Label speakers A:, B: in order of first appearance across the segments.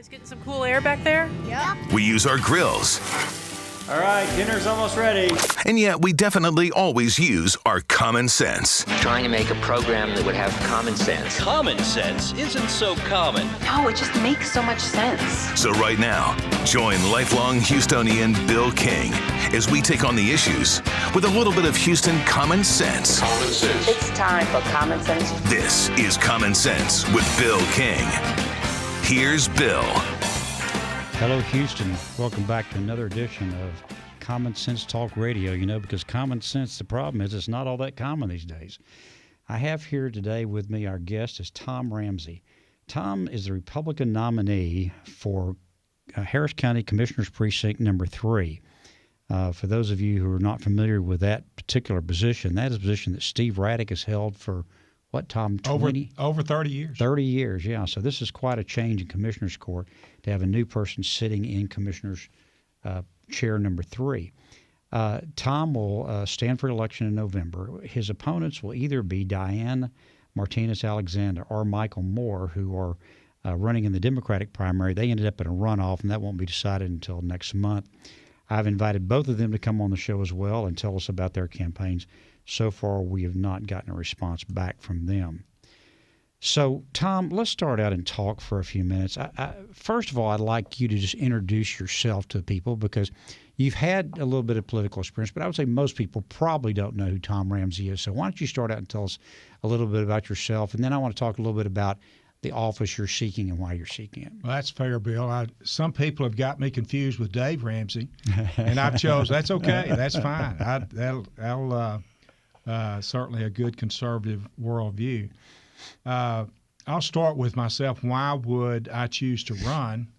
A: Guys getting some cool air back there?
B: Yep.
C: We use our grills.
D: All right, dinner's almost ready.
C: And yet we definitely always use our common sense.
E: Trying to make a program that would have common sense.
F: Common sense isn't so common.
G: No, it just makes so much sense.
C: So right now, join lifelong Houstonian Bill King as we take on the issues with a little bit of Houston common sense.
H: Common sense.
G: It's time for Common Sense.
C: This is Common Sense with Bill King. Here's Bill.
I: Hello, Houston. Welcome back to another edition of Common Sense Talk Radio. You know, because common sense, the problem is it's not all that common these days. I have here today with me, our guest is Tom Ramsey. Tom is the Republican nominee for Harris County Commissioner's Precinct number 3. For those of you who are not familiar with that particular position, that is a position that Steve Raddick has held for, what, Tom, 20?
J: Over 30 years.
I: 30 years, yeah. So this is quite a change in Commissioner's Court to have a new person sitting in Commissioner's Chair number 3. Tom will stand for election in November. His opponents will either be Diane Martinez-Alexander or Michael Moore, who are running in the Democratic primary. They ended up in a runoff, and that won't be decided until next month. I've invited both of them to come on the show as well and tell us about their campaigns. So far, we have not gotten a response back from them. So, Tom, let's start out and talk for a few minutes. First of all, I'd like you to just introduce yourself to people because you've had a little bit of political experience, but I would say most people probably don't know who Tom Ramsey is. So why don't you start out and tell us a little bit about yourself, and then I want to talk a little bit about the office you're seeking and why you're seeking it.
J: Well, that's fair, Bill. Some people have got me confused with Dave Ramsey, and I've chose. That's okay. That's fine. That'll certainly a good conservative worldview. I'll start with myself. Why would I choose to run?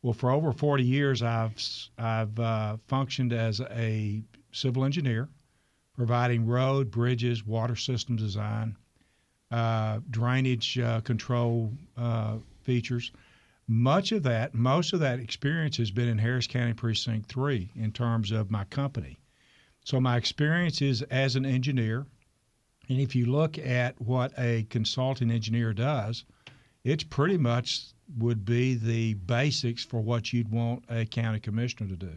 J: Well, for over 40 years, I've functioned as a civil engineer, providing road, bridges, water system design, drainage control features. Most of that experience has been in Harris County Precinct 3 in terms of my company. So my experience is as an engineer. And if you look at what a consulting engineer does, it's pretty much would be the basics for what you'd want a county commissioner to do.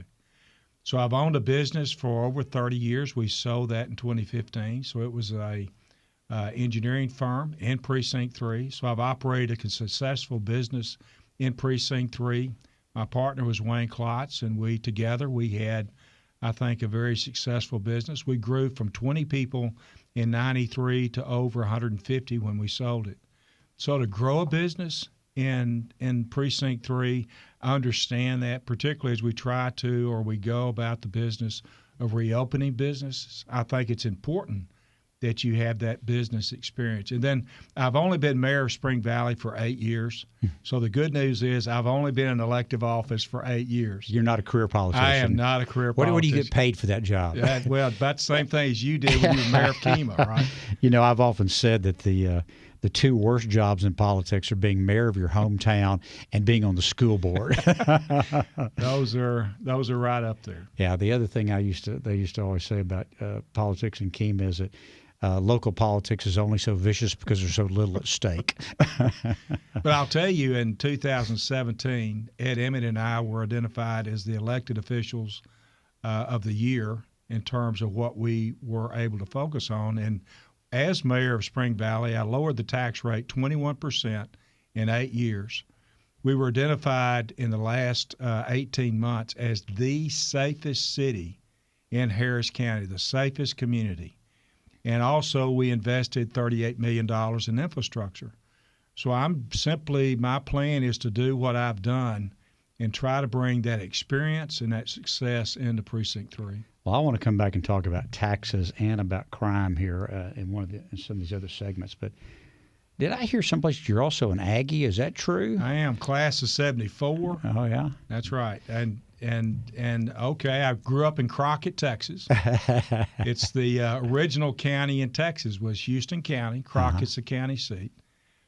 J: So I've owned a business for over 30 years. We sold that in 2015. So it was a engineering firm in Precinct 3. So I've operated a successful business in Precinct 3. My partner was Wayne Klotz, and we had, I think, a very successful business. We grew from 20 people in 93 to over 150 when we sold it. So to grow a business in Precinct 3, I understand that, particularly as we try to or we go about the business of reopening businesses. I think it's important that you have that business experience. And then I've only been mayor of Spring Valley for 8 years. So the good news is I've only been in elective office for 8 years.
I: You're not a career politician.
J: I am not a career politician.
I: What do you get paid for that job?
J: Well, about the same thing as you did when you were mayor of Kemah, right?
I: You know, I've often said that the two worst jobs in politics are being mayor of your hometown and being on the school board.
J: Those are right up there.
I: Yeah. The other thing they used to always say about politics in Kemah is that local politics is only so vicious because there's so little at stake.
J: But I'll tell you, in 2017, Ed Emmett and I were identified as the elected officials of the year in terms of what we were able to focus on. And as mayor of Spring Valley, I lowered the tax rate 21% in 8 years. We were identified in the last 18 months as the safest city in Harris County, the safest community. And also we invested $38 million in infrastructure. So my plan is to do what I've done and try to bring that experience and that success into Precinct 3.
I: Well, I want to come back and talk about taxes and about crime here in some of these other segments. But did I hear someplace you're also an Aggie? Is that true?
J: I am, class of 74.
I: Oh, yeah?
J: That's right. And okay, I grew up in Crockett, Texas. It's the original county in Texas was Houston County. Crockett's the county seat.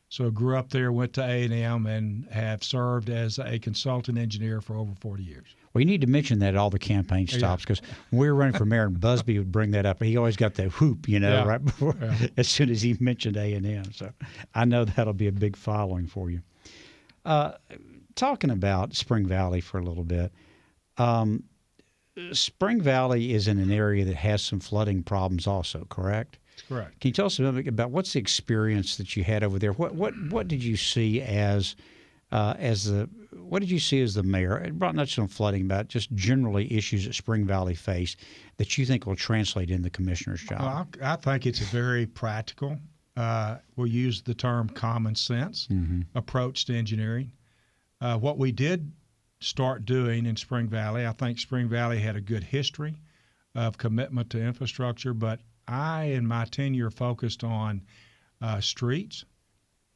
J: So I grew up there, went to A&M, and have served as a consultant engineer for over 40 years.
I: Well, you need to mention that at all the campaign stops because when we were running for mayor, and Busby would bring that up. He always got that whoop, right before, as soon as he mentioned A&M. So I know that'll be a big following for you. talking about Spring Valley for a little bit. Spring Valley is in an area that has some flooding problems also, correct?
J: That's correct.
I: Can you tell us a little bit about what's the experience that you had over there? What did you see as what did you see as the mayor? Not just on flooding, but just generally issues that Spring Valley face that you think will translate in the commissioner's job?
J: Well, I think it's a very practical. We'll use the term common sense approach to engineering. What we did start doing in Spring Valley, I think Spring Valley had a good history of commitment to infrastructure, but I, in my tenure, focused on streets.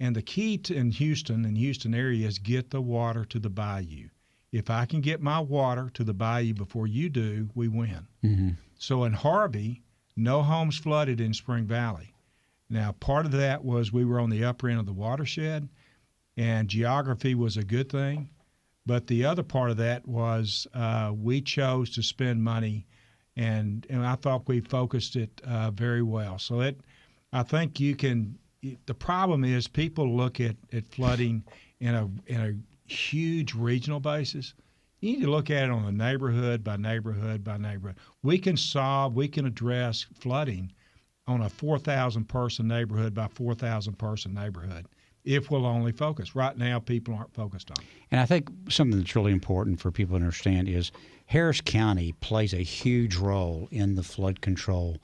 J: And the key in Houston area is get the water to the bayou. If I can get my water to the bayou before you do, we win. Mm-hmm. So in Harvey, no homes flooded in Spring Valley. Now, part of that was we were on the upper end of the watershed, and geography was a good thing. But the other part of that was we chose to spend money, and I thought we focused it very well. So I think you can. The problem is people look at flooding in a huge regional basis. You need to look at it on a neighborhood by neighborhood by neighborhood. We can address flooding on a 4,000 person neighborhood by 4,000 person neighborhood if we'll only focus. Right now, people aren't focused on it.
I: And I think something that's really important for people to understand is Harris County plays a huge role in the flood control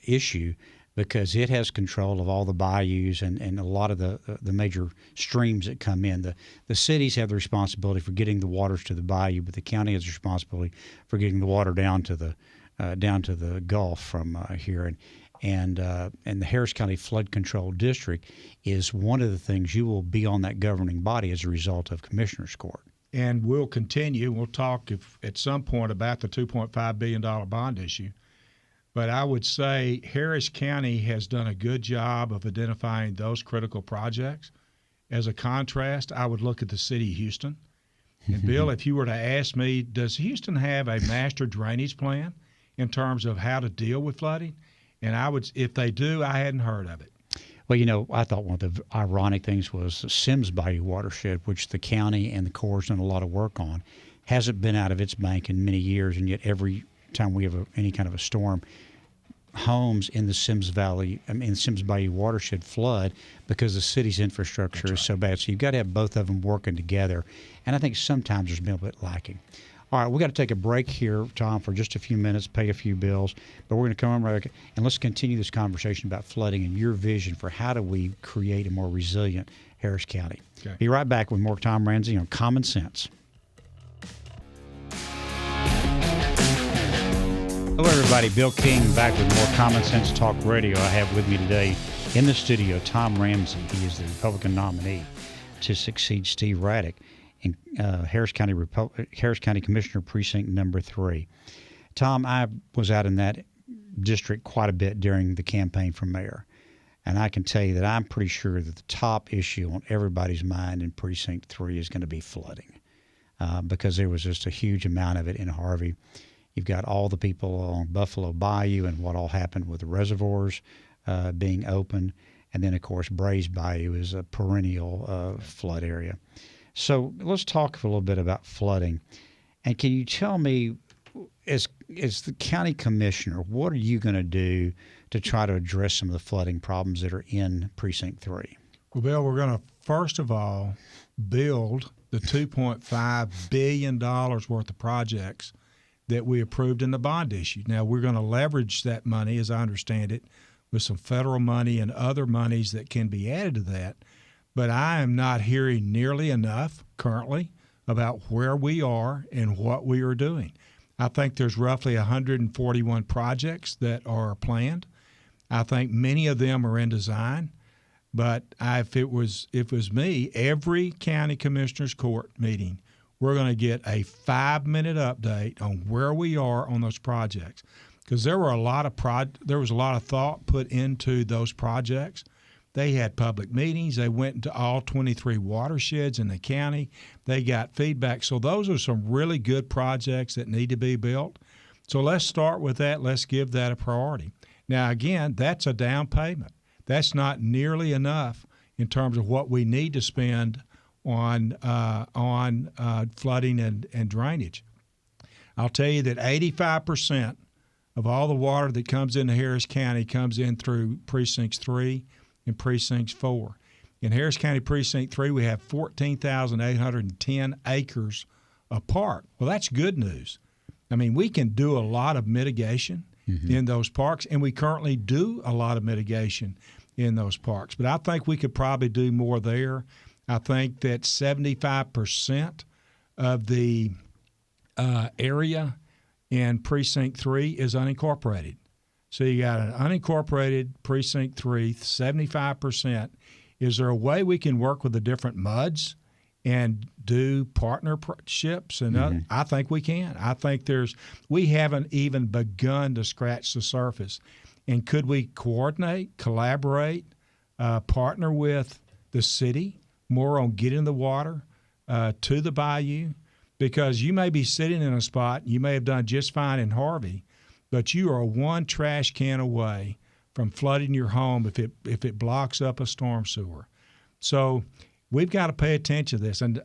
I: issue, because it has control of all the bayous and a lot of the major streams that come in. The cities have the responsibility for getting the waters to the bayou, but the county has the responsibility for getting the water down to the Gulf from here. And the Harris County Flood Control District is one of the things you will be on that governing body as a result of Commissioner's Court.
J: And we'll continue. We'll talk at some point about the $2.5 billion bond issue. But I would say Harris County has done a good job of identifying those critical projects. As a contrast, I would look at the city of Houston. And Bill, if you were to ask me, does Houston have a master drainage plan in terms of how to deal with flooding? And if they do, I hadn't heard of it.
I: Well, I thought one of the ironic things was the Sims Bayou watershed, which the county and the Corps has done a lot of work on, hasn't been out of its bank in many years, and yet every time we have any kind of a storm, homes in the Sims Bayou watershed flood because the city's infrastructure is so bad. So you've got to have both of them working together, and I think sometimes there's been a bit lacking. All right, we got to take a break here, Tom, for just a few minutes, pay a few bills, but we're going to come on right back and let's continue this conversation about flooding and your vision for how do we create a more resilient Harris County. Okay. Be right back with more Tom Ramsey on Common Sense. Hello, everybody. Bill King back with more Common Sense Talk Radio. I have with me today in the studio Tom Ramsey. He is the Republican nominee to succeed Steve Raddick in Harris County Commissioner Precinct number 3. Tom, I was out in that district quite a bit during the campaign for mayor, and I can tell you that I'm pretty sure that the top issue on everybody's mind in Precinct 3 is going to be flooding because there was just a huge amount of it in Harvey. You've got all the people along Buffalo Bayou and what all happened with the reservoirs being open. And then, of course, Brays Bayou is a perennial flood area. So let's talk for a little bit about flooding. And can you tell me, as the county commissioner, what are you going to do to try to address some of the flooding problems that are in Precinct 3?
J: Well, Bill, we're going to, first of all, build the $2.5 billion worth of projects that we approved in the bond issue. Now, we're going to leverage that money, as I understand it, with some federal money and other monies that can be added to that. But I am not hearing nearly enough currently about where we are and what we are doing. I think there's roughly 141 projects that are planned. I think many of them are in design. But if it was me, every county commissioner's court meeting, we're going to get a 5-minute update on where we are on those projects, because there was a lot of thought put into those projects. They had public meetings. They went into all 23 watersheds in the county. They got feedback. So those are some really good projects that need to be built. So let's start with that. Let's give that a priority. Now, again, that's a down payment. That's not nearly enough in terms of what we need to spend on flooding and drainage. I'll tell you that 85% of all the water that comes into Harris County comes in through Precincts 3 and Precincts 4. In Harris County Precinct 3, we have 14,810 acres of park. Well, that's good news. I mean, we can do a lot of mitigation in those parks, and we currently do a lot of mitigation in those parks. But I think we could probably do more there. I think that 75% of the area in Precinct 3 is unincorporated. So you got an unincorporated Precinct 3, 75%. Is there a way we can work with the different MUDs and do partnerships? And I think we can. I think we haven't even begun to scratch the surface. And could we coordinate, collaborate, partner with the city more on getting the water to the bayou? Because you may be sitting in a spot, you may have done just fine in Harvey, but you are one trash can away from flooding your home if it blocks up a storm sewer. So we've got to pay attention to this. And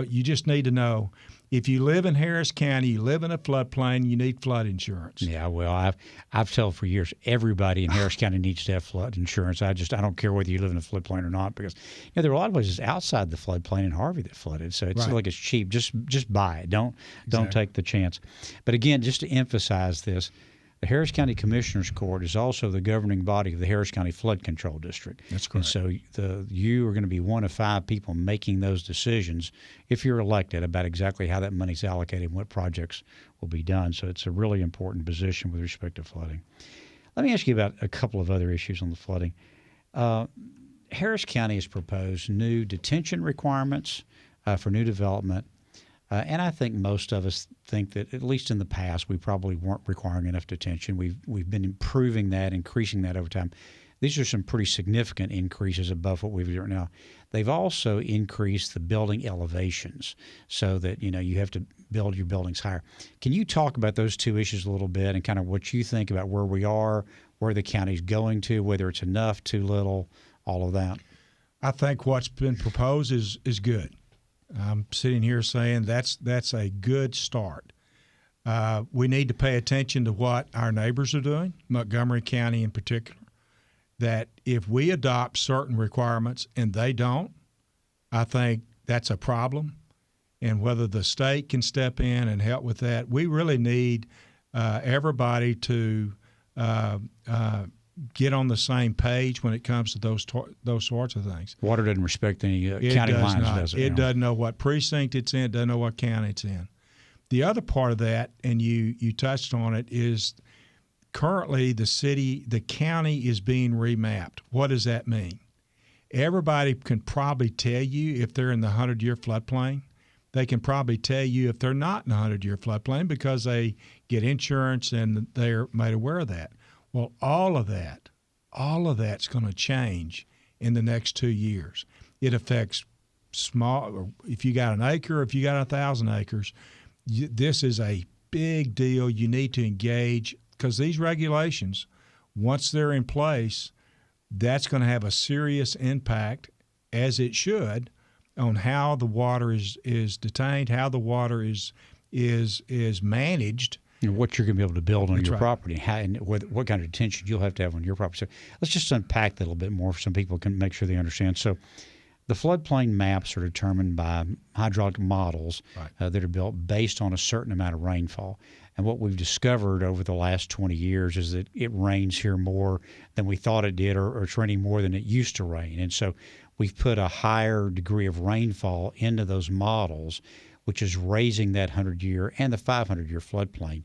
J: you just need to know, if you live in Harris County, you live in a floodplain, you need flood insurance.
I: Yeah, well, I've told for years everybody in Harris County needs to have flood insurance. I don't care whether you live in a floodplain or not, because there are a lot of places outside the floodplain in Harvey that flooded. So it's like it's cheap. Just buy it. Don't take the chance. But again, just to emphasize this, the Harris County Commissioners Court is also the governing body of the Harris County Flood Control District. That's correct. And so you are going to be one of 5 people making those decisions, if you're elected, about exactly how that money's allocated and what projects will be done. So it's a really important position with respect to flooding. Let me ask you about a couple of other issues on the flooding. Harris County has proposed new detention requirements for new development. And I think most of us think that, at least in the past, we probably weren't requiring enough detention. We've been improving that, increasing that over time. These are some pretty significant increases above what we've done now. They've also increased the building elevations so that, you have to build your buildings higher. Can you talk about those two issues a little bit and kind of what you think about where we are, where the county's going to, whether it's enough, too little, all of that?
J: I think what's been proposed is good. I'm sitting here saying that's a good start. We need to pay attention to what our neighbors are doing, Montgomery County in particular, that if we adopt certain requirements and they don't, I think that's a problem. And whether the state can step in and help with that, we really need everybody to get on the same page when it comes to those sorts of things.
I: Water doesn't respect any county lines, does it?
J: It doesn't know what precinct it's in. It doesn't know what county it's in. The other part of that, and you touched on it, is currently the county is being remapped. What does that mean? Everybody can probably tell you if they're in the 100-year floodplain. They can probably tell you if they're not in the 100-year floodplain because they get insurance and they're made aware of that. Well, all of that's going to change in the next 2 years. It affects small, if you got an acre, if you got 1,000 acres, this is a big deal. You need to engage, because these regulations, once they're in place, that's going to have a serious impact, as it should, on how the water is detained, how the water is managed.
I: What you're going to be able to build on your property, and what kind of detention you'll have to have on your property. So let's just unpack that a little bit more so some people can make sure they understand. So the floodplain maps are determined by hydraulic models that are built based on a certain amount of rainfall. And what we've discovered over the last 20 years is that it rains here more than we thought it did, or it's raining more than it used to rain. And so we've put a higher degree of rainfall into those models, which is raising that 100-year and the 500-year floodplain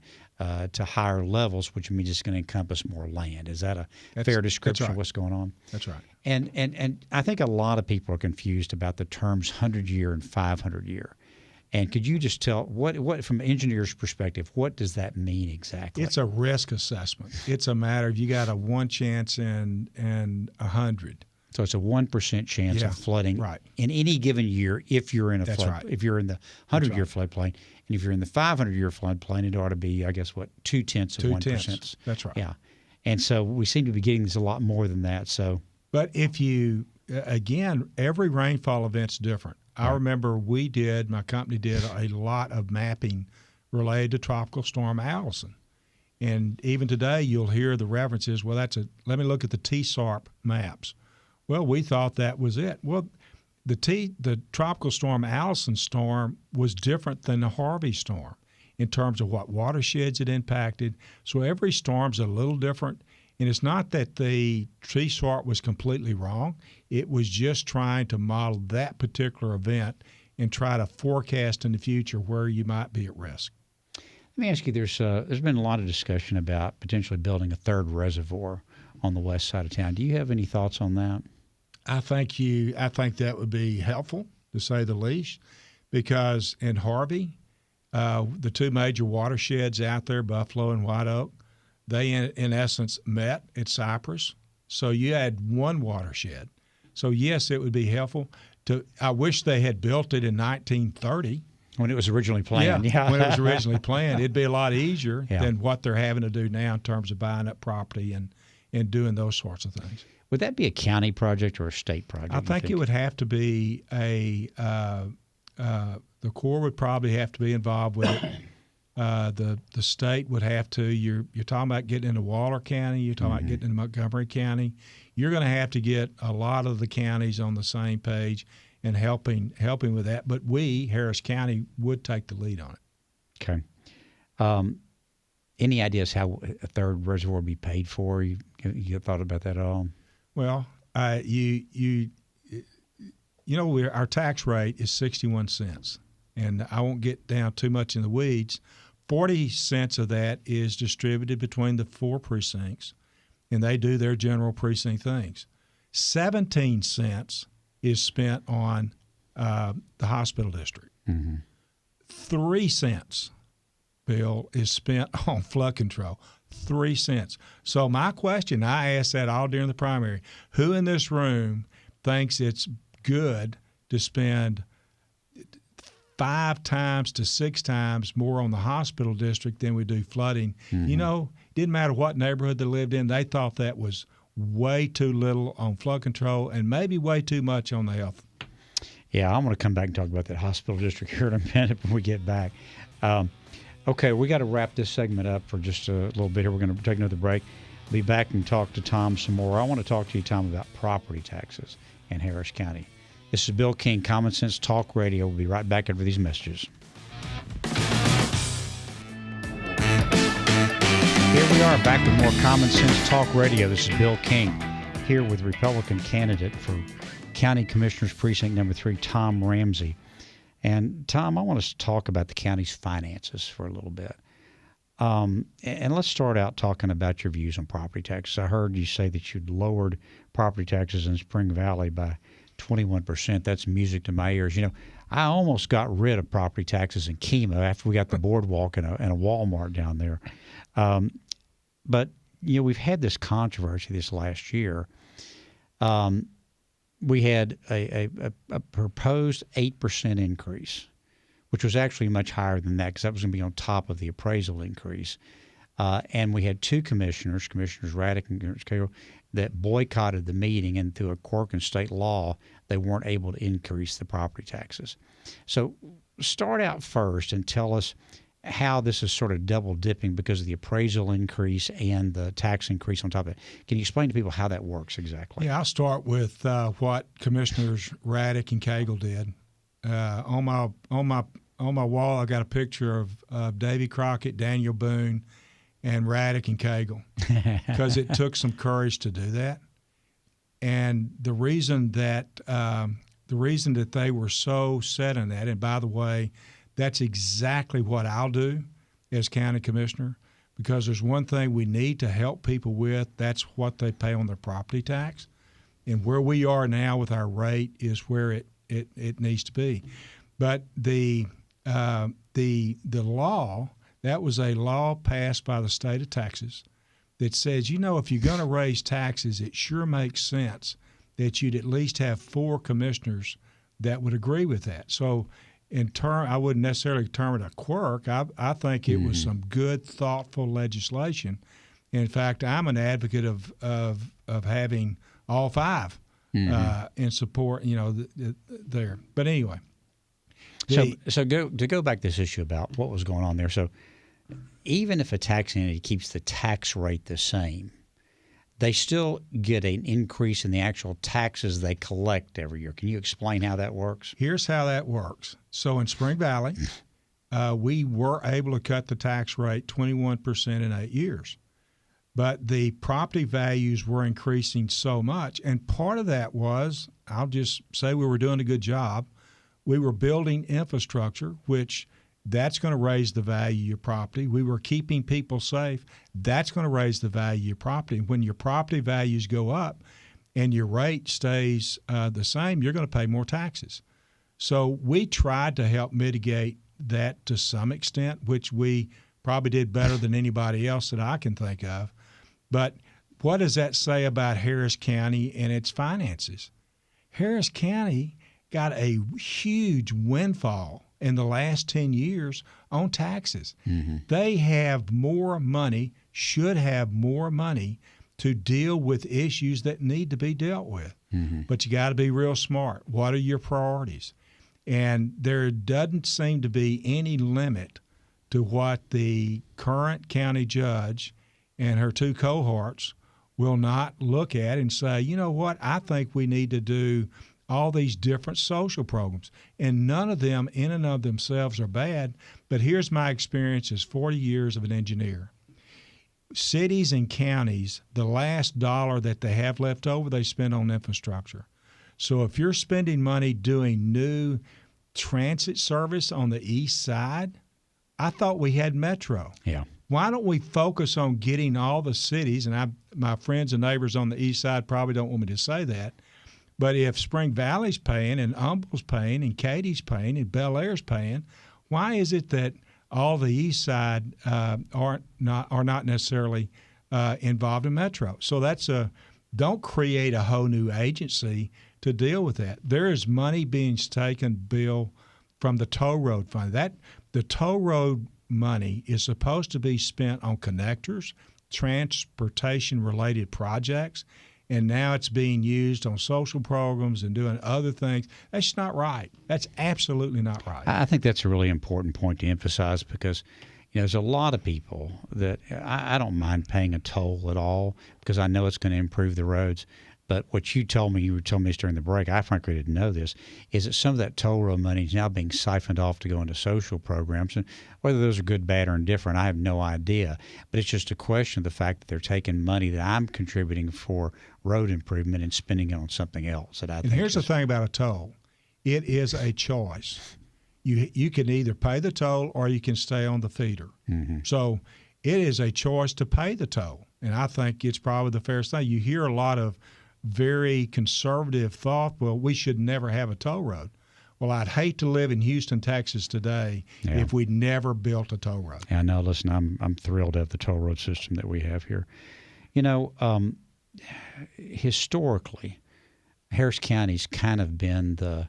I: to higher levels, which means it's going to encompass more land. Is that a fair description of what's going on?
J: That's right.
I: And I think a lot of people are confused about the terms 100-year and 500-year. And could you just tell, what from an engineer's perspective, what does that mean exactly?
J: It's a risk assessment. It's a matter of you got a 1 chance in 100.
I: So it's a 1% chance of flooding in any given year if you're in a if you're in the 100-year floodplain. And if you're in the 500-year floodplain, it ought to be, I guess, 2/10 of 1%.
J: That's right.
I: Yeah. And so we seem to be getting this a lot more than that. So,
J: but if you again, every rainfall event's different. I remember my company did a lot of mapping related to Tropical Storm Allison. And even today, you'll hear the references, well, let me look at the TSARP maps. Well, we thought that was it. Well, the Tropical Storm Allison storm was different than the Harvey storm in terms of what watersheds it impacted. So every storm's a little different. And it's not that the TSARP was completely wrong. It was just trying to model that particular event and try to forecast in the future where you might be at risk.
I: Let me ask you, there's been a lot of discussion about potentially building a third reservoir on the west side of town. Do you have any thoughts on that?
J: I think that would be helpful, to say the least, because in Harvey, the two major watersheds out there, Buffalo and White Oak, they in essence met at Cypress. So you had one watershed. So yes, it would be helpful. I wish they had built it in 1930.
I: When it was originally planned.
J: Yeah, when it was originally planned. It'd be a lot easier than what they're having to do now in terms of buying up property and doing those sorts of things.
I: Would that be a county project or a state project?
J: I think it would have to be the Corps would probably have to be involved with it. The state would have to. You're talking about getting into Waller County. You're talking about getting into Montgomery County. You're going to have to get a lot of the counties on the same page and helping with that. But Harris County, would take the lead on it.
I: Okay. Any ideas how a third reservoir would be paid for? You thought about that at all?
J: Well, our tax rate is 61 cents, and I won't get down too much in the weeds. 40 cents of that is distributed between the 4 precincts, and they do their general precinct things. 17 cents is spent on the hospital district. 3 cents, Bill, is spent on flood control. 3 cents. So my question, I asked that all during the primary, who in this room thinks it's good to spend 5 times to 6 times more on the hospital district than we do flooding? You know, it didn't matter what neighborhood they lived in, they thought that was way too little on flood control and maybe way too much on the health.
I: Yeah, I'm going to come back and talk about that hospital district here in a minute when we get back. Okay, we got to wrap this segment up for just a little bit here. We're going to take another break. Be back and talk to Tom some more. I want to talk to you, Tom, about property taxes in Harris County. This is Bill King, Common Sense Talk Radio. We'll be right back after these messages. Here we are, back with more Common Sense Talk Radio. This is Bill King, here with Republican candidate for County Commissioners Precinct number 3, Tom Ramsey. And, Tom, I want us to talk about the county's finances for a little bit. And let's start out talking about your views on property taxes. I heard you say that you'd lowered property taxes in Spring Valley by 21%. That's music to my ears. You know, I almost got rid of property taxes in Kemah after we got the boardwalk and a Walmart down there. But, you know, we've had this controversy this last year. We had a proposed 8% increase, which was actually much higher than that because that was going to be on top of the appraisal increase. And we had 2 commissioners, Commissioners Raddick and Cagle, that boycotted the meeting, and through a quirk in state law, they weren't able to increase the property taxes. So start out first and tell us how this is sort of double dipping because of the appraisal increase and the tax increase on top of it. Can you explain to people how that works exactly?
J: Yeah, I'll start with what Commissioners Raddick and Cagle did. On my wall, I got a picture of Davy Crockett, Daniel Boone, and Raddick and Cagle because it took some courage to do that. And the reason that they were so set on that, and by the way, that's exactly what I'll do as county commissioner, because there's one thing we need to help people with. That's what they pay on their property tax. And where we are now with our rate is where it needs to be. But the law, that was a law passed by the state of Texas that says, you know, if you're going to raise taxes, it sure makes sense that you'd at least have 4 commissioners that would agree with that. So I wouldn't necessarily term it a quirk. I think it was some good, thoughtful legislation. In fact, I'm an advocate of having all 5 in support, there. But anyway.
I: So to go back to this issue about what was going on there. So even if a tax entity keeps the tax rate the same, they still get an increase in the actual taxes they collect every year. Can you explain how that works?
J: Here's how that works. So in Spring Valley, we were able to cut the tax rate 21% in 8 years. But the property values were increasing so much. And part of that was, I'll just say we were doing a good job. We were building infrastructure, which that's going to raise the value of your property. We were keeping people safe. That's going to raise the value of your property. When your property values go up and your rate stays the same, you're going to pay more taxes. So we tried to help mitigate that to some extent, which we probably did better than anybody else that I can think of. But what does that say about Harris County and its finances? Harris County got a huge windfall in the last 10 years on taxes. Mm-hmm. They have more money, should have more money to deal with issues that need to be dealt with. Mm-hmm. But you got to be real smart. What are your priorities? And there doesn't seem to be any limit to what the current county judge and her two cohorts will not look at and say, you know what, I think we need to do all these different social programs. And none of them in and of themselves are bad, but here's my experience as 40 years of an engineer. Cities and counties, the last dollar that they have left over, they spend on infrastructure. So if you're spending money doing new transit service on the east side, I thought we had Metro.
I: Yeah.
J: Why don't we focus on getting all the cities, and my friends and neighbors on the east side probably don't want me to say that, but if Spring Valley's paying and Humble's paying and Katie's paying and Bel Air's paying, why is it that all the east side are not necessarily involved in Metro? So don't create a whole new agency to deal with that. There is money being taken, Bill, from the toll road fund. The toll road money is supposed to be spent on connectors, transportation-related projects, and now it's being used on social programs and doing other things. That's just not right. That's absolutely not right.
I: I think that's a really important point to emphasize because there's a lot of people that I don't mind paying a toll at all because I know it's going to improve the roads. But what you told me this during the break, I frankly didn't know this, is that some of that toll road money is now being siphoned off to go into social programs. And whether those are good, bad, or indifferent, I have no idea. But it's just a question of the fact that they're taking money that I'm contributing for road improvement and spending it on something else. And
J: here's the thing about a toll. It is a choice. You can either pay the toll or you can stay on the feeder. Mm-hmm. So it is a choice to pay the toll. And I think it's probably the fairest thing. You hear a lot of very conservative thought, well, we should never have a toll road. Well, I'd hate to live in Houston, Texas today if we'd never built a toll road.
I: Yeah, no, listen, I'm thrilled to have the toll road system that we have here. Historically, Harris County's kind of been the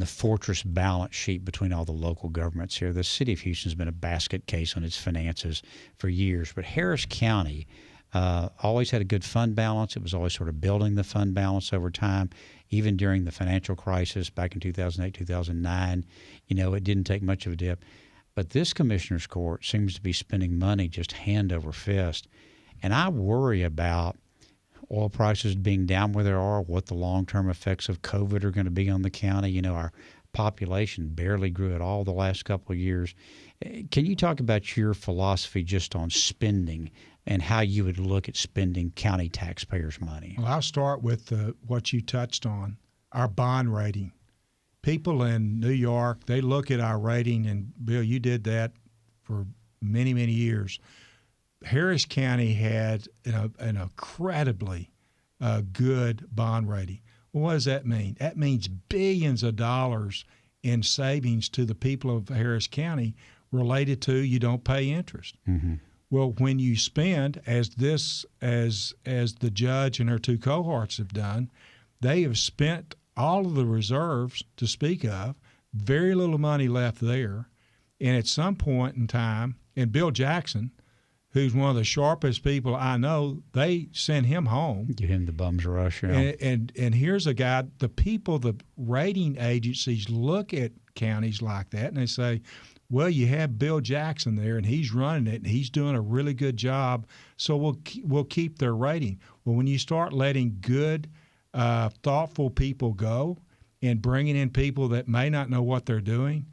I: fortress balance sheet between all the local governments here. The city of Houston's been a basket case on its finances for years, but Harris County always had a good fund balance. It was always sort of building the fund balance over time. Even during the financial crisis back in 2008, 2009, it didn't take much of a dip. But this commissioner's court seems to be spending money just hand over fist. And I worry about oil prices being down where they are, what the long-term effects of COVID are going to be on the county. Our population barely grew at all the last couple of years. Can you talk about your philosophy just on spending and how you would look at spending county taxpayers' money?
J: Well, I'll start with what you touched on, our bond rating. People in New York, they look at our rating, and Bill, you did that for many, many years. Harris County had an incredibly good bond rating. Well, what does that mean? That means billions of dollars in savings to the people of Harris County related to you don't pay interest. Mm-hmm. Well, when you spend, as the judge and her two cohorts have done, they have spent all of the reserves to speak of, very little money left there. And at some point in time, and Bill Jackson, who's one of the sharpest people I know, they send him home.
I: Give him the bum's rush. Yeah.
J: And here's a guy, the rating agencies look at counties like that and they say, well, you have Bill Jackson there and he's running it and he's doing a really good job, so we'll keep their rating. Well, when you start letting good, thoughtful people go and bringing in people that may not know what they're doing,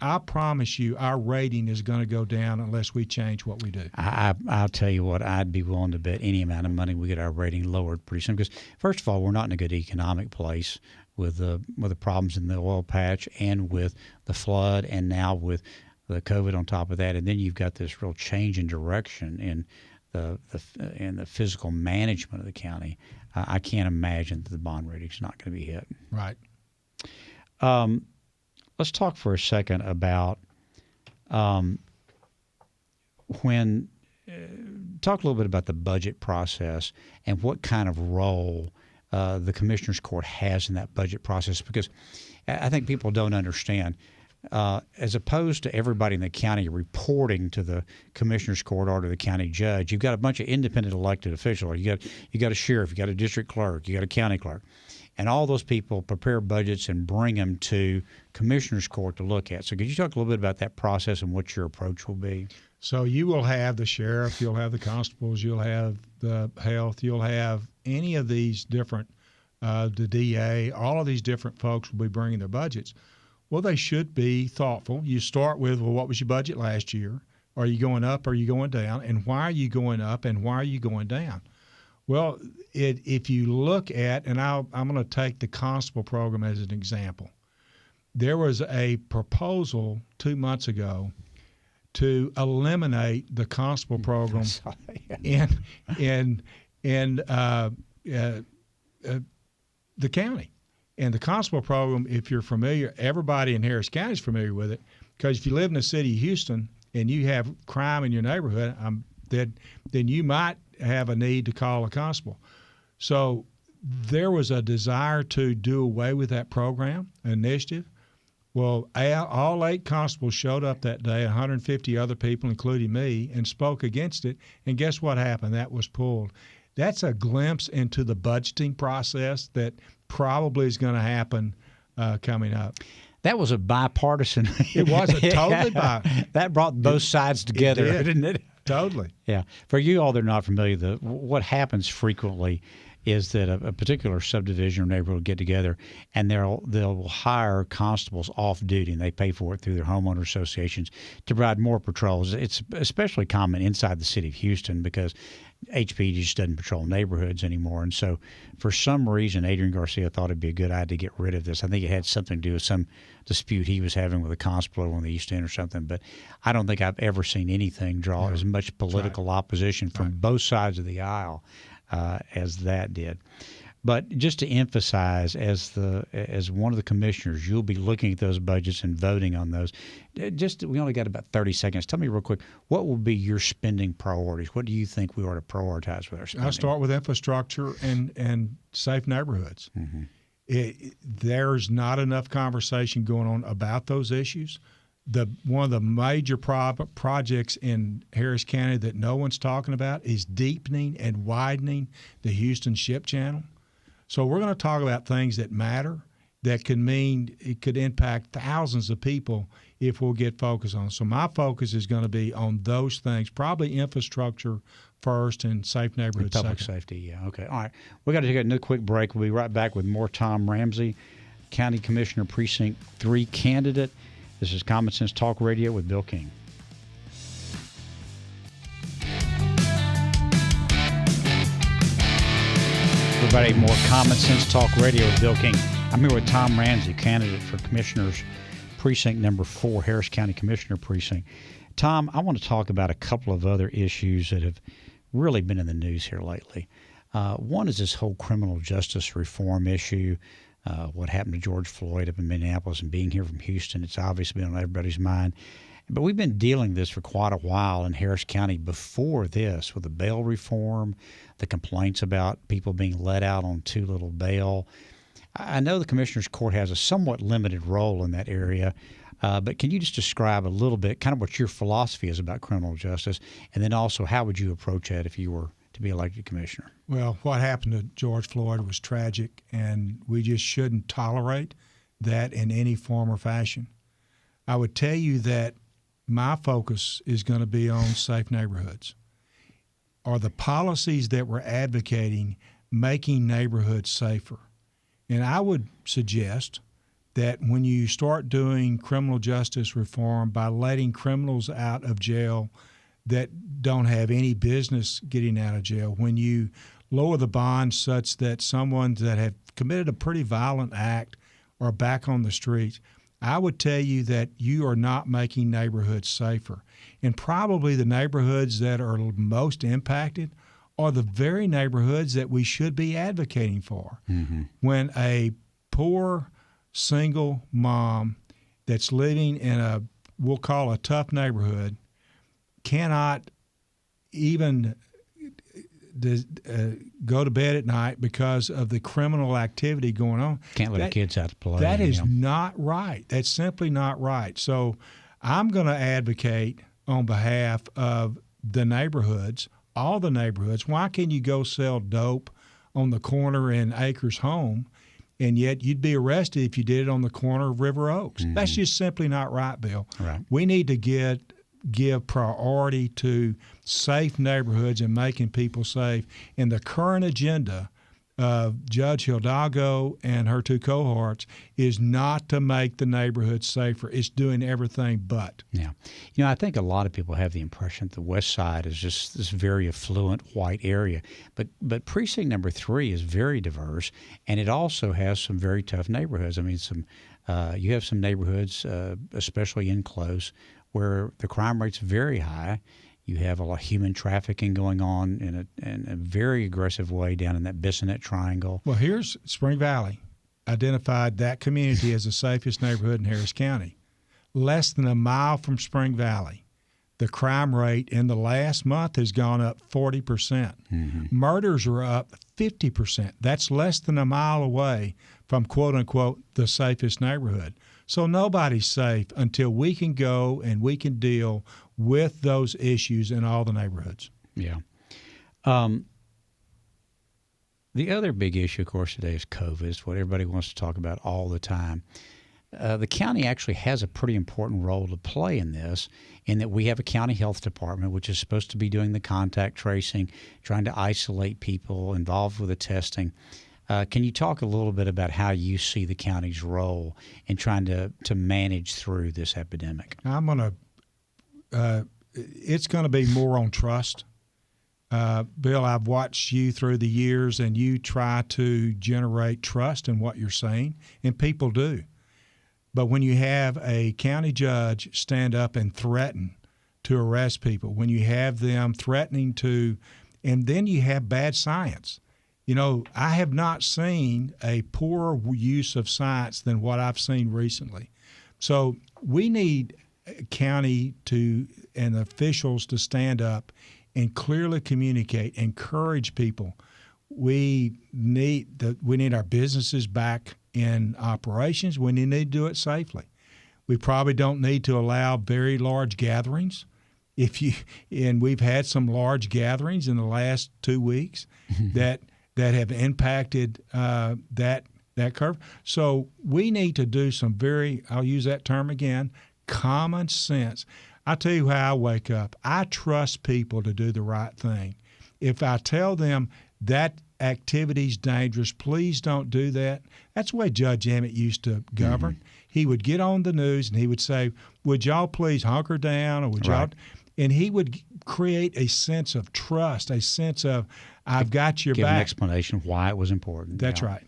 J: I promise you our rating is going to go down unless we change what we do.
I: I'll tell you what, I'd be willing to bet any amount of money we get our rating lowered pretty soon. Because first of all, we're not in a good economic place with the problems in the oil patch and with the flood and now with the COVID on top of that. And then you've got this real change in direction in the physical management of the county. I can't imagine that the bond rating's not going to be hit.
J: Right.
I: Let's talk for a second about talk a little bit about the budget process and what kind of role the Commissioners Court has in that budget process, because I think people don't understand. As opposed to everybody in the county reporting to the Commissioners Court or to the county judge, you've got a bunch of independent elected officials. You got a sheriff, you got a district clerk, you got a county clerk. And all those people prepare budgets and bring them to Commissioners Court to look at. So could you talk a little bit about that process and what your approach will be?
J: So you will have the sheriff, you'll have the constables, you'll have the health, you'll have any of these different, the DA, all of these different folks will be bringing their budgets. Well, they should be thoughtful. You start with, well, what was your budget last year? Are you going up? Are you going down? And why are you going up? And why are you going down? Well, if you look at, and I'm going to take the Constable program as an example. There was a proposal 2 months ago to eliminate the Constable program in the county. And the Constable program, if you're familiar, everybody in Harris County is familiar with it, because if you live in the city of Houston and you have crime in your neighborhood, then you might have a need to call a constable. So there was a desire to do away with that program, initiative. Well, all 8 constables showed up that day, 150 other people, including me, and spoke against it. And guess what happened? That was pulled. That's a glimpse into the budgeting process that probably is going to happen coming up.
I: That was a bipartisan.
J: It was a totally
I: that brought both sides together, didn't it?
J: Totally.
I: Yeah. For you all that are not familiar, what happens frequently is that a particular subdivision or neighborhood will get together and they'll hire constables off duty, and they pay for it through their homeowner associations to provide more patrols. It's especially common inside the city of Houston because HPD just doesn't patrol neighborhoods anymore. And so for some reason, Adrian Garcia thought it'd be a good idea to get rid of this. I think it had something to do with some dispute he was having with a constable on the East End or something. But I don't think I've ever seen anything draw as much political opposition from both sides of the aisle as that did. But just to emphasize, as one of the commissioners, you'll be looking at those budgets and voting on those. We only got about 30 seconds. Tell me real quick, what will be your spending priorities? What do you think we ought to prioritize with our spending?
J: I'll start with infrastructure and safe neighborhoods. Mm-hmm. There's not enough conversation going on about those issues. One of the major projects in Harris County that no one's talking about is deepening and widening the Houston Ship Channel. So we're going to talk about things that matter, that could mean it could impact thousands of people if we'll get focused on. So my focus is going to be on those things, probably infrastructure first and safe neighborhoods second.
I: Public safety, yeah. Okay. All right. We got to take another quick break. We'll be right back with more Tom Ramsey, County Commissioner Precinct 3 candidate. This is Common Sense Talk Radio with Bill King. Everybody, more Common Sense Talk Radio with Bill King. I'm here with Tom Ramsey, candidate for Commissioner's Precinct number 4, Harris County Commissioner Precinct. Tom, I want to talk about a couple of other issues that have really been in the news here lately. One is this whole criminal justice reform issue. What happened to George Floyd up in Minneapolis and being here from Houston, it's obviously been on everybody's mind. But we've been dealing with this for quite a while in Harris County before this, with the bail reform, the complaints about people being let out on too little bail. I know the Commissioner's Court has a somewhat limited role in that area, But can you just describe a little bit kind of what your philosophy is about criminal justice, and then also how would you approach that if you were to be elected commissioner?
J: Well, what happened to George Floyd was tragic, and we just shouldn't tolerate that in any form or fashion. I would tell you that my focus is going to be on safe neighborhoods. Are the policies that we're advocating making neighborhoods safer? And I would suggest that when you start doing criminal justice reform by letting criminals out of jail that don't have any business getting out of jail, when you lower the bond such that someone that have committed a pretty violent act are back on the streets, I would tell you that you are not making neighborhoods safer. And probably the neighborhoods that are most impacted are the very neighborhoods that we should be advocating for. Mm-hmm. When a poor single mom that's living in a, we'll call a tough neighborhood, cannot even go to bed at night because of the criminal activity going on.
I: Can't let her kids out to play.
J: That is not right. That's simply not right. So I'm going to advocate on behalf of the neighborhoods, all the neighborhoods. Why can you go sell dope on the corner in Acres Home, and yet you'd be arrested if you did it on the corner of River Oaks? Mm-hmm. That's just simply not right, Bill. Right. We need to give priority to safe neighborhoods and making people safe. And the current agenda of Judge Hidalgo and her two cohorts is not to make the neighborhood safer. It's doing everything but.
I: Yeah. You know, I think a lot of people have the impression that the West Side is just this very affluent white area. But Precinct number 3 is very diverse, and it also has some very tough neighborhoods. I mean, you have some neighborhoods, especially in close, where the crime rate's very high. You have a lot of human trafficking going on in a very aggressive way down in that Bissonnet Triangle.
J: Well, here's Spring Valley identified that community as the safest neighborhood in Harris County. Less than a mile from Spring Valley, the crime rate in the last month has gone up 40%. Mm-hmm. Murders are up 50%. That's less than a mile away from, quote unquote, the safest neighborhood. So nobody's safe until we can go and we can deal with those issues in all the neighborhoods.
I: Yeah. The other big issue, of course, today is COVID. It's what everybody wants to talk about all the time. The county actually has a pretty important role to play in this, in that we have a county health department, which is supposed to be doing the contact tracing, trying to isolate people involved with the testing. Can you talk a little bit about how you see the county's role in trying to manage through this epidemic?
J: It's going to be more on trust. Bill, I've watched you through the years, and you try to generate trust in what you're saying, and people do. But when you have a county judge stand up and threaten to arrest people, when you have them threatening to, and then you have bad science. You know, I have not seen a poorer use of science than what I've seen recently. So we need county and officials to stand up and clearly communicate, encourage people. We need our businesses back in operations. We need to do it safely. We probably don't need to allow very large gatherings. And we've had some large gatherings in the last 2 weeks that have impacted that curve. So we need to do some I'll use that term again, common sense. I'll tell you how I wake up. I trust people to do the right thing. If I tell them that activity's dangerous, please don't do that. That's the way Judge Emmett used to govern. Mm-hmm. He would get on the news and he would say, would y'all please hunker down, or would y'all? And he would create a sense of trust, a sense of, I've got your back.
I: Give an explanation why it was important.
J: That's right.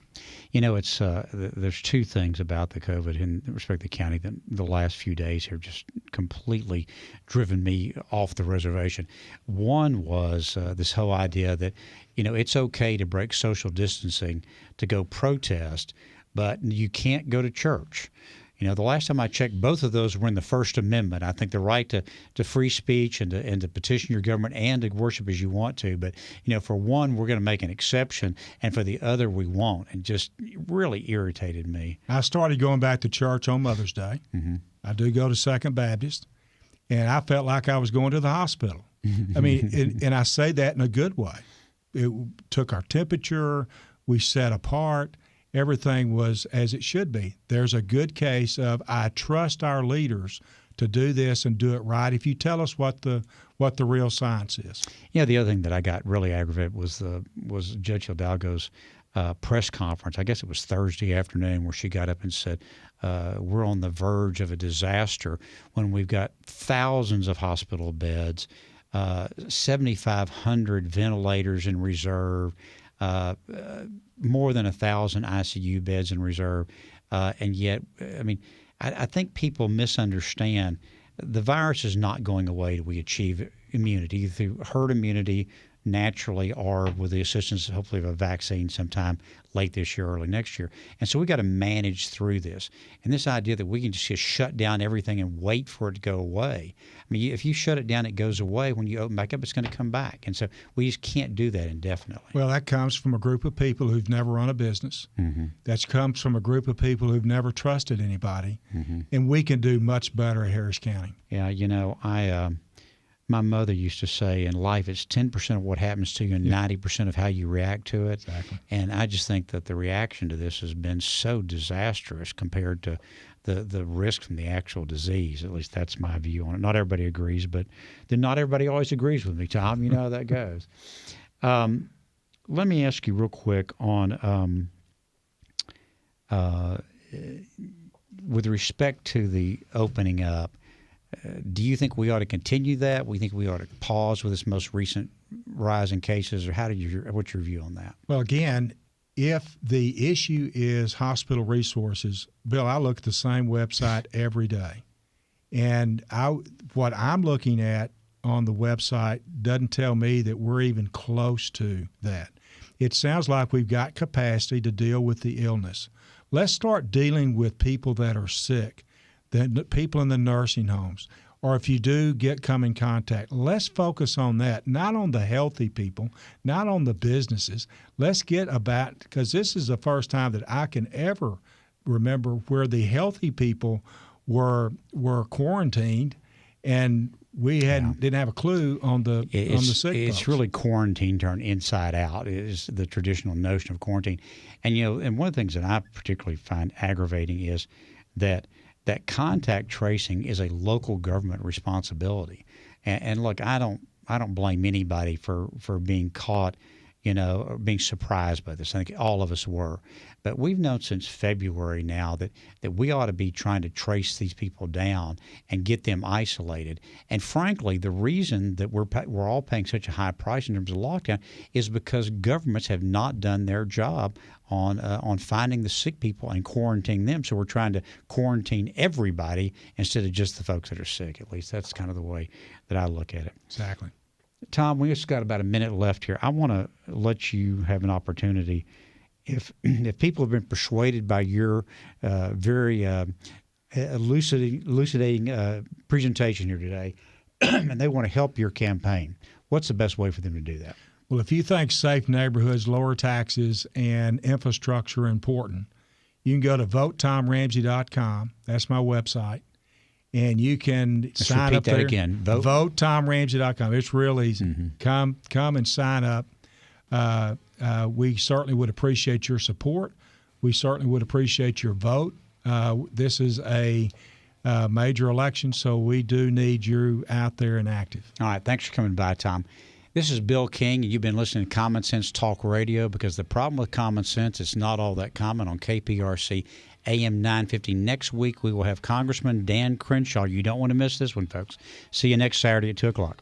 I: You know, it's there's two things about the COVID in respect to the county that the last few days have just completely driven me off the reservation. One was this whole idea that, you know, it's okay to break social distancing to go protest, but you can't go to church. You know, the last time I checked, both of those were in the First Amendment. I think the right to free speech and to petition your government and to worship as you want to. But, you know, for one, we're going to make an exception, and for the other, we won't. And just really irritated me.
J: I started going back to church on Mother's Day. Mm-hmm. I do go to Second Baptist, and I felt like I was going to the hospital. I mean, and I say that in a good way. It took our temperature. We sat apart. Everything was as it should be. There's a good case of I trust our leaders to do this and do it right if you tell us what the real science is.
I: Yeah, the other thing that I got really aggravated was Judge Hidalgo's press conference. I guess it was Thursday afternoon where she got up and said, we're on the verge of a disaster when we've got thousands of hospital beds, 7,500 ventilators in reserve, more than 1,000 ICU beds in reserve. And yet, I mean, I think people misunderstand the virus is not going away till we achieve immunity through herd immunity naturally or with the assistance, hopefully, of a vaccine sometime late this year, early next year. And so we got to manage through this. And this idea that we can just shut down everything and wait for it to go away. I mean, if you shut it down, it goes away. When you open back up, it's going to come back. And so we just can't do that indefinitely.
J: Well, that comes from a group of people who've never run a business. Mm-hmm. That comes from a group of people who've never trusted anybody. Mm-hmm. And we can do much better at Harris County.
I: Yeah, you know, my mother used to say, in life, it's 10% of what happens to you and 90% of how you react to it.
J: Exactly.
I: And I just think that the reaction to this has been so disastrous compared to the risk from the actual disease. At least that's my view on it. Not everybody agrees, but then not everybody always agrees with me, Tom. You know how that goes. Let me ask you real quick on with respect to the opening up, do you think we ought to continue that? We think we ought to pause with this most recent rise in cases, or what's your view on that?
J: Well, again, if the issue is hospital resources, Bill, I look at the same website every day, and what I'm looking at on the website doesn't tell me that we're even close to that. It sounds like we've got capacity to deal with the illness. Let's start dealing with people that are sick. The people in the nursing homes, or if you do come in contact, let's focus on that, not on the healthy people, not on the businesses. Let's get about, because this is the first time that I can ever remember where the healthy people were quarantined, and we didn't have a clue on the sick
I: It's
J: folks.
I: really quarantine turned inside out is the traditional notion of quarantine. And, you know, and one of the things that I particularly find aggravating is that contact tracing is a local government responsibility. And look, I don't blame anybody for being caught, you know, or being surprised by this. I think all of us were. But we've known since February now that we ought to be trying to trace these people down and get them isolated. And frankly, the reason that we're all paying such a high price in terms of lockdown is because governments have not done their job on finding the sick people and quarantining them. So we're trying to quarantine everybody instead of just the folks that are sick. At least that's kind of the way that I look at it.
J: Exactly.
I: Tom, we just got about a minute left here. I want to let you have an opportunity. If people have been persuaded by your very elucidating presentation here today, and they want to help your campaign, what's the best way for them to do that?
J: Well, if you think safe neighborhoods, lower taxes, and infrastructure are important, you can go to votetomramsey.com. That's my website. And you can sign up there.
I: Repeat that again.
J: Votetomramsey.com. It's real easy.
I: Mm-hmm.
J: Come and sign up. We certainly would appreciate your support. We certainly would appreciate your vote. This is a major election, so we do need you out there and active.
I: All right. Thanks for coming by, Tom. This is Bill King, and you've been listening to Common Sense Talk Radio, because the problem with common sense, it's not all that common on KPRC AM 950. Next week, we will have Congressman Dan Crenshaw. You don't want to miss this one, folks. See you next Saturday at 2 o'clock.